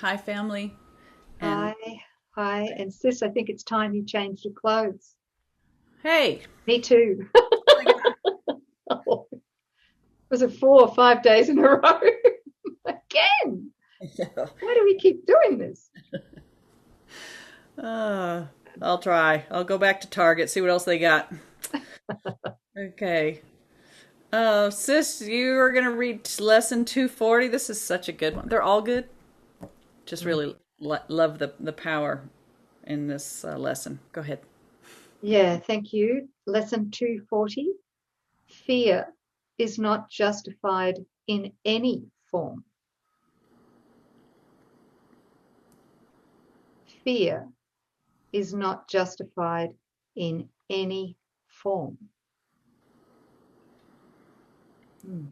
Hi, family. And Hi, hi. And sis, I think it's time you changed your clothes. hey, Me too. what do I Was it 4 or 5 days in a row? Again. got? Why do we keep doing this? Uh, I'll try. I'll go back to Target, see what else they got. Okay. Sis, you are going to read lesson 240. This is such a good one. They're all good. Just really love the power in this lesson. Go ahead. Yeah, thank you. Lesson 240. Fear is not justified in any form. Fear is not justified in any form. Hmm.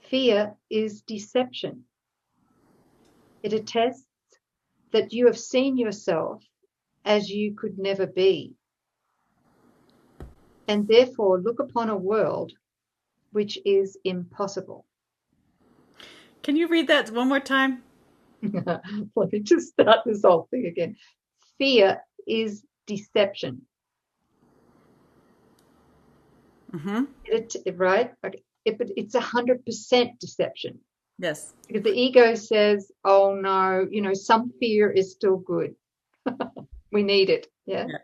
Fear is deception. It attests that you have seen yourself as you could never be, and therefore look upon a world which is impossible. Can you read that one more time? Let me just start this whole thing again. Fear is deception. Mm-hmm. Right? Okay. But it's 100% deception Yes. because the ego says, oh no, some fear is still good. We need it. Yeah. Yeah.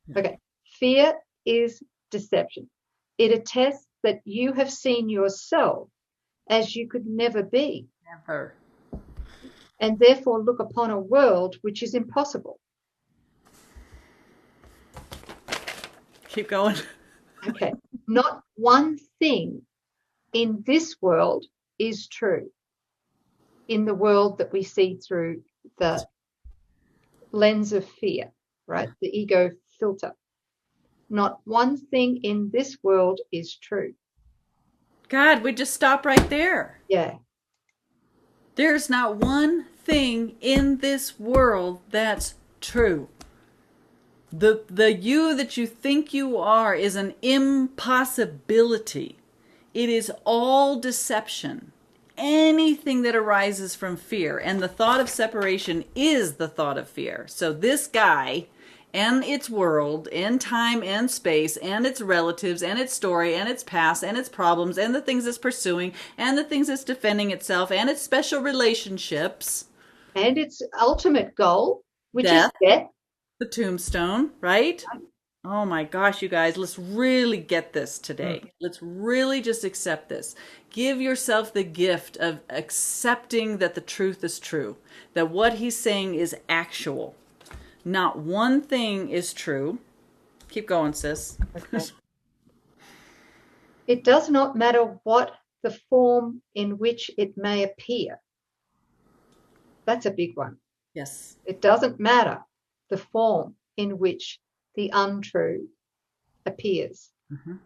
Yeah. Okay. Fear is deception. It attests that you have seen yourself as you could never be, Never. and therefore look upon a world which is impossible. Keep going. Okay. Not one thing in this world is true, in the world that we see through the lens of fear, right? The ego filter. Not one thing in this world is true. God, we just stop right there. Yeah. There's not one thing in this world that's true. The you that you think you are is an impossibility. It is all deception. Anything that arises from fear, and the thought of separation is the thought of fear. So this guy and its world and time and space and its relatives and its story and its past and its problems and the things it's pursuing and the things it's defending itself and its special relationships, And its ultimate goal, which is death, death. the tombstone, right? Oh my gosh, you guys, let's really get this today. Let's really just accept this. Give yourself the gift of accepting that the truth is true, that what he's saying is actual. Not one thing is true. Keep going, sis. Okay. It does not matter what the form in which it may appear. That's a big one. Yes. It doesn't matter the form in which the untrue appears. Mm-hmm.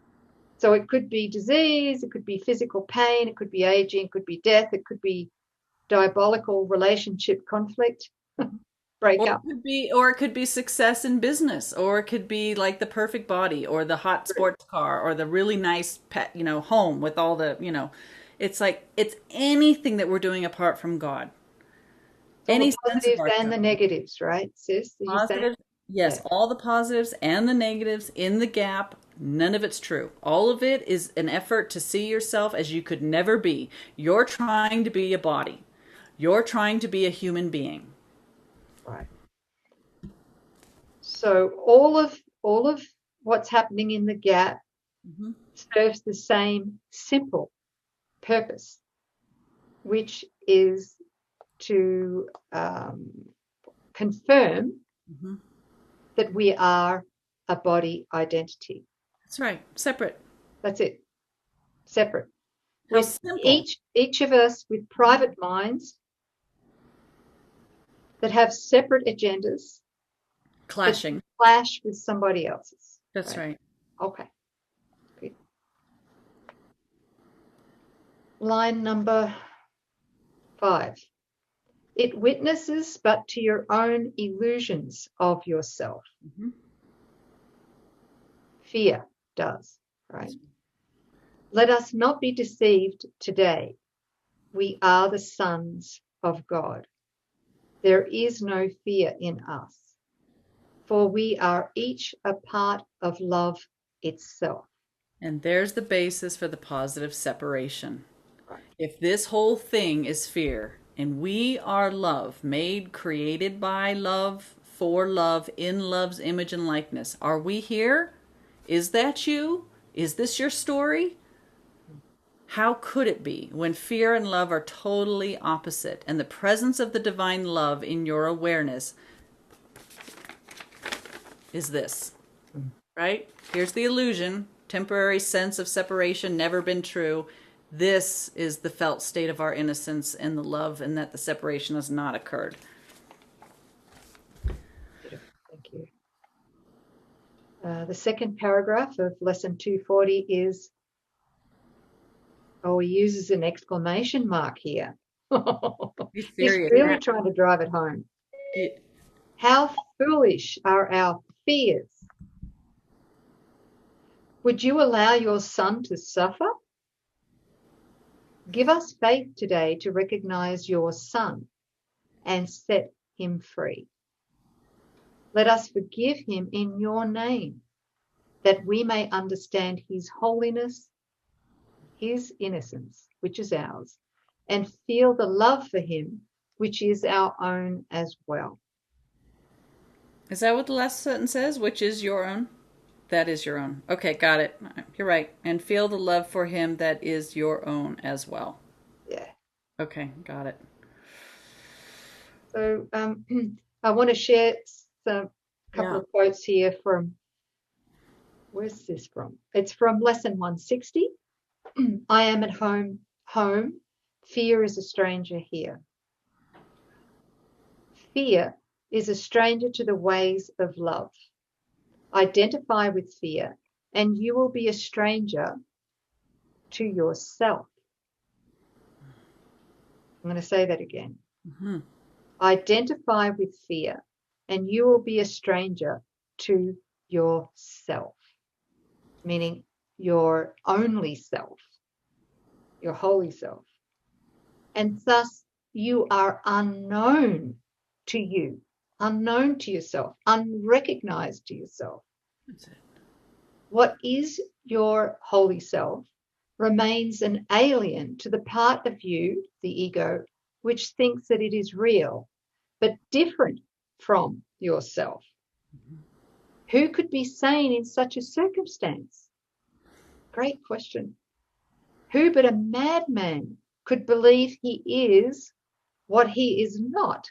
So it could be disease, it could be physical pain, it could be aging, it could be death, it could be diabolical relationship conflict, breakup. Or it could be success in business, or it could be like the perfect body, or the hot sports car, or the really nice pet, home with all the, it's like it's anything that we're doing apart from God. It's all Any the sense of positives and ourselves. the negatives, right, sis? Are you saying? Positives, yes, Yeah. all the positives and the negatives in the gap. None of it's true. All of it is an effort to see yourself as you could never be. You're trying to be a body. You're trying to be a human being. Right. So all of what's happening in the gap Mm-hmm. serves the same simple purpose, which is to confirm Mm-hmm. that we are a body identity. That's right. Separate. That's it. Separate. How With simple. each of us with private minds that have separate agendas that Clashing. clash with somebody else's. That's Right. right. Okay. Good. Line number 5. It witnesses but to your own illusions of yourself. Mm-hmm. Fear does, right? Let us not be deceived today. we are the sons of God. There is no fear in us, for we are each a part of love itself. And there's the basis for the positive separation. Right. If this whole thing is fear, and we are love, made, created by love, for love, in love's image and likeness, are we here? Is that you? Is this your story? How could it be when fear and love are totally opposite, and the presence of the divine love in your awareness is this, right? Here's the illusion, temporary sense of separation, never been true. This is the felt state of our innocence and the love, and that the separation has not occurred. Thank you. The second paragraph of lesson 240 is, he uses an exclamation mark here. He's really trying to drive it home. Yeah. How foolish are our fears? Would you allow your son to suffer? Give us faith today to recognize your son and set him free. Let us forgive him in your name, that we may understand his holiness, his innocence, which is ours, and feel the love for him, which is our own as well. Is that what the last sentence says? Which is your own? That is your own. Okay, got it. You're right. And feel the love for him that is your own as well. Yeah. Okay, got it. So I want to share a couple of quotes here from, where's this from? It's from lesson 160. I am at home. Fear is a stranger here. Fear is a stranger to the ways of love. Identify with fear, and you will be a stranger to yourself. I'm going to say that again. Mm-hmm. Identify with fear, and you will be a stranger to yourself, meaning your only self, your holy self. And thus you are unknown to you, unknown to yourself, unrecognized to yourself. That's it. What is your holy self remains an alien to the part of you, the ego, which thinks that it is real, but different from yourself. Mm-hmm. Who could be sane in such a circumstance? Great question. Who but a madman could believe he is what he is not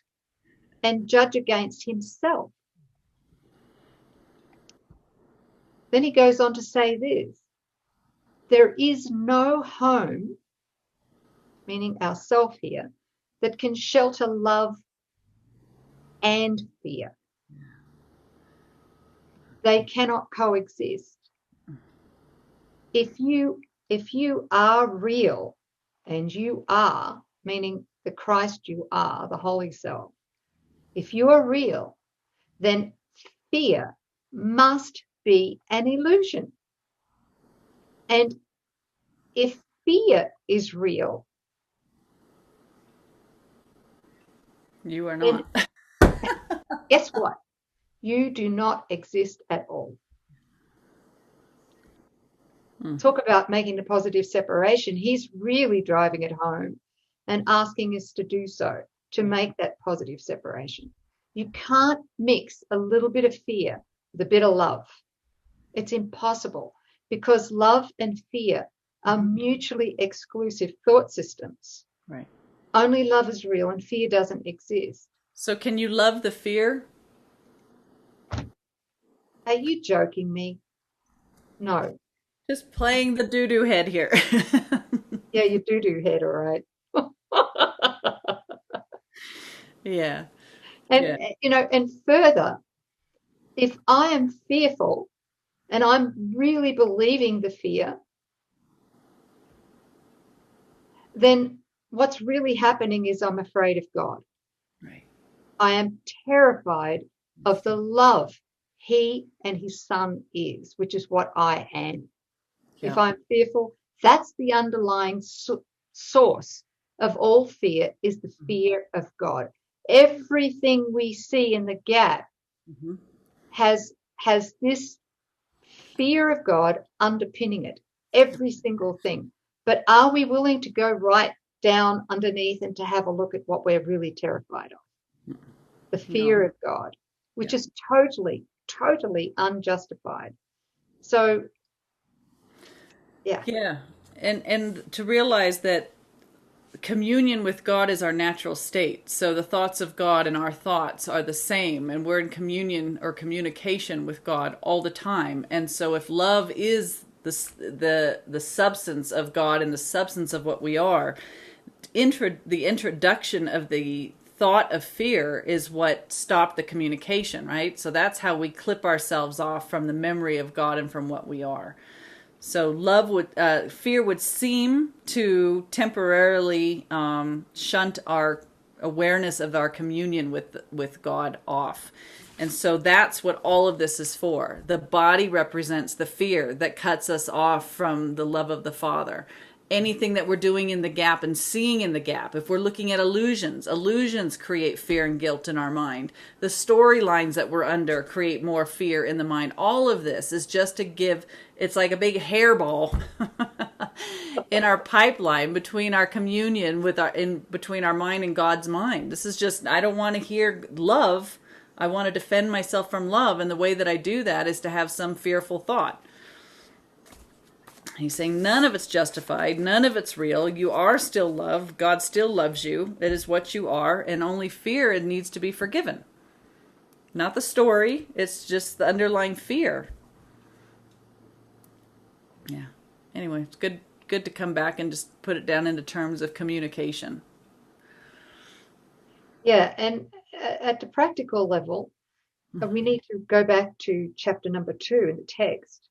and judge against himself? Then he goes on to say this: there is no home, meaning ourself here, that can shelter love and fear. They cannot coexist. If you are real, and you are, meaning the Christ you are, the holy self, if you are real, then fear must be an illusion. And if fear is real, you are not. Guess what? You do not exist at all. Talk about making the positive separation. He's really driving it home and asking us to do so, to make that positive separation. You can't mix a little bit of fear with a bit of love. It's impossible, because love and fear are mutually exclusive thought systems. Right. Only love is real and fear doesn't exist. So can you love the fear? Are you joking me? No. Just playing the doo-doo head here. Yeah, you do head, all right. Yeah. And, and further, if I am fearful and I'm really believing the fear, then what's really happening is I'm afraid of God. Right. I am terrified of the love he and his son is, which is what I am. Yeah. If I'm fearful, that's the underlying source of all fear is the fear of God. Everything we see in the gap Mm-hmm. has this fear of God underpinning it, every single thing. But are we willing to go right down underneath and to have a look at what we're really terrified of? The fear of God, which is totally, totally unjustified. So, yeah. Yeah. And to realize that communion with God is our natural state. So the thoughts of God and our thoughts are the same, and we're in communion or communication with God all the time. And so if love is the substance of God and the substance of what we are, the introduction of the thought of fear is what stopped the communication, right? So that's how we clip ourselves off from the memory of God and from what we are. So fear would seem to temporarily shunt our awareness of our communion with God off. And so that's what all of this is for. The body represents the fear that cuts us off from the love of the Father. Anything that we're doing in the gap and seeing in the gap. If we're looking at illusions create fear and guilt in our mind. The storylines that we're under create more fear in the mind. All of this is just to give, it's like a big hairball in our pipeline between our communion between our mind and God's mind. This is just, I don't want to hear love. I want to defend myself from love. And the way that I do that is to have some fearful thought. He's saying none of it's justified. None of it's real. You are still loved. God still loves you. It is what you are. And only fear needs to be forgiven. Not the story. It's just the underlying fear. Yeah. Anyway, it's good to come back and just put it down into terms of communication. Yeah. And at the practical level, we need to go back to chapter number 2 in the text.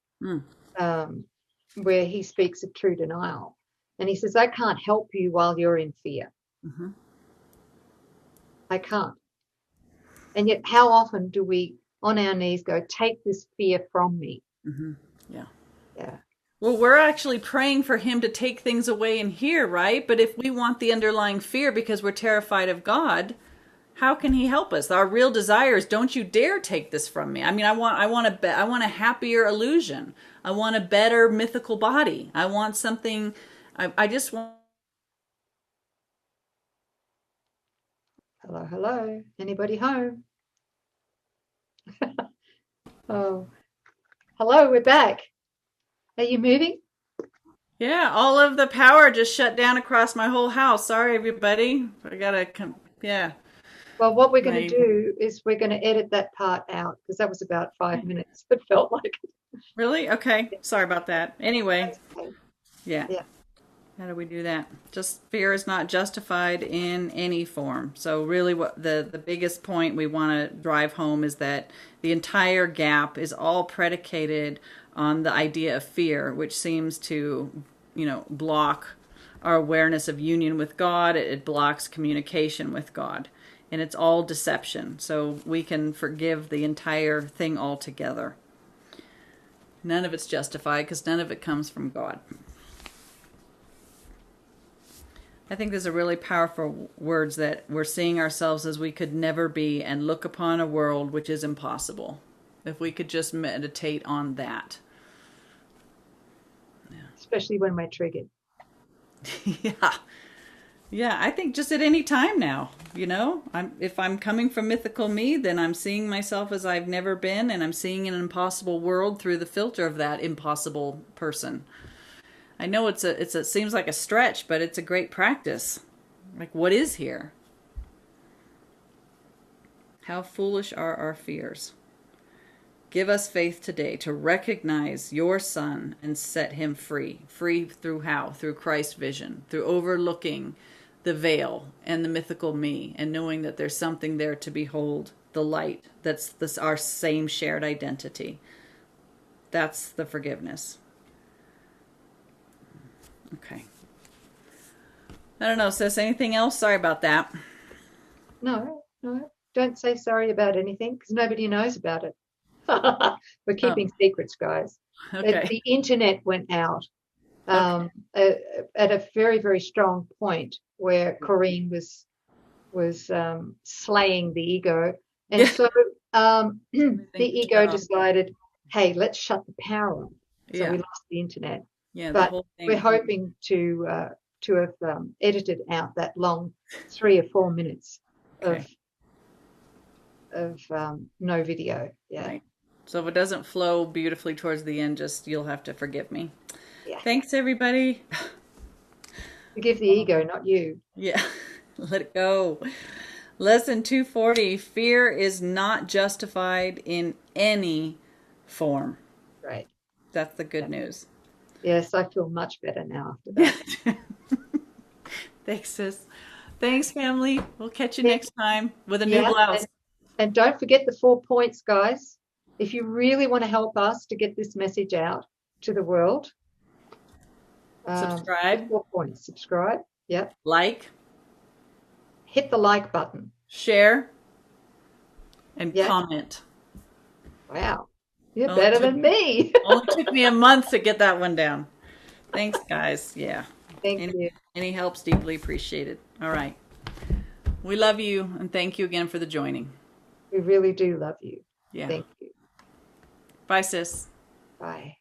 Where he speaks of true denial. And he says, I can't help you while you're in fear. Mm-hmm. I can't. And yet how often do we, on our knees, go, take this fear from me? Mm-hmm. Yeah. Yeah. Well, we're actually praying for him to take things away in here, right? But if we want the underlying fear because we're terrified of God, how can he help us? Our real desire is, don't you dare take this from me. I mean, I want a happier illusion. I want a better mythical body. I want something. I just want. Hello. Anybody home? Oh, hello. We're back. Are you moving? Yeah, all of the power just shut down across my whole house. Sorry, everybody. I gotta come. Yeah. Well, what we're going to do is we're going to edit that part out because that was about 5 minutes. It felt like. Really? Okay. Sorry about that. Anyway. Okay. Yeah. How do we do that? Just fear is not justified in any form. So really what the biggest point we want to drive home is that the entire gap is all predicated on the idea of fear, which seems to, block our awareness of union with God. It blocks communication with God. And it's all deception. So we can forgive the entire thing altogether. None of it's justified because none of it comes from God. I think these are really powerful words that we're seeing ourselves as we could never be and look upon a world which is impossible. If we could just meditate on that. Yeah. Especially when we're triggered. Yeah. Yeah, I think just at any time now, if I'm coming from mythical me, then I'm seeing myself as I've never been, and I'm seeing an impossible world through the filter of that impossible person. I know it seems like a stretch, but it's a great practice. Like, what is here? How foolish are our fears? Give us faith today to recognize your Son and set him free. Free through how? Through Christ's vision, through overlooking the veil and the mythical me and knowing that there's something there to behold, the light. That's our same shared identity. That's the forgiveness. Okay. I don't know, sis, anything else? Sorry about that. No. Don't say sorry about anything because nobody knows about it. We're keeping secrets, guys. Okay. The internet went out at a very, very strong point where Coreen was slaying the ego. And so the ego decided, hey, let's shut the power off. So we lost the internet. Yeah, but we're hoping to have edited out that long 3 or 4 minutes of no video. Yeah. Right. So if it doesn't flow beautifully towards the end, you'll have to forgive me. Yeah. Thanks, everybody. Forgive the ego, not you. Yeah. Let it go. Lesson 240, fear is not justified in any form. Right. That's the good news. Yes, I feel much better now after that. Thanks, sis. Thanks, family. We'll catch you next time with a new blouse. And don't forget the 4 points, guys. If you really want to help us to get this message out to the world, subscribe. 4 points. Subscribe. Yep. Like. Hit the like button. Share. And comment. Wow. You're better than me. Only took me a month to get that one down. Thanks, guys. Yeah. Thank you. Any help's deeply appreciated. All right. We love you, and thank you again for the joining. We really do love you. Yeah. Thank you. Bye, sis. Bye.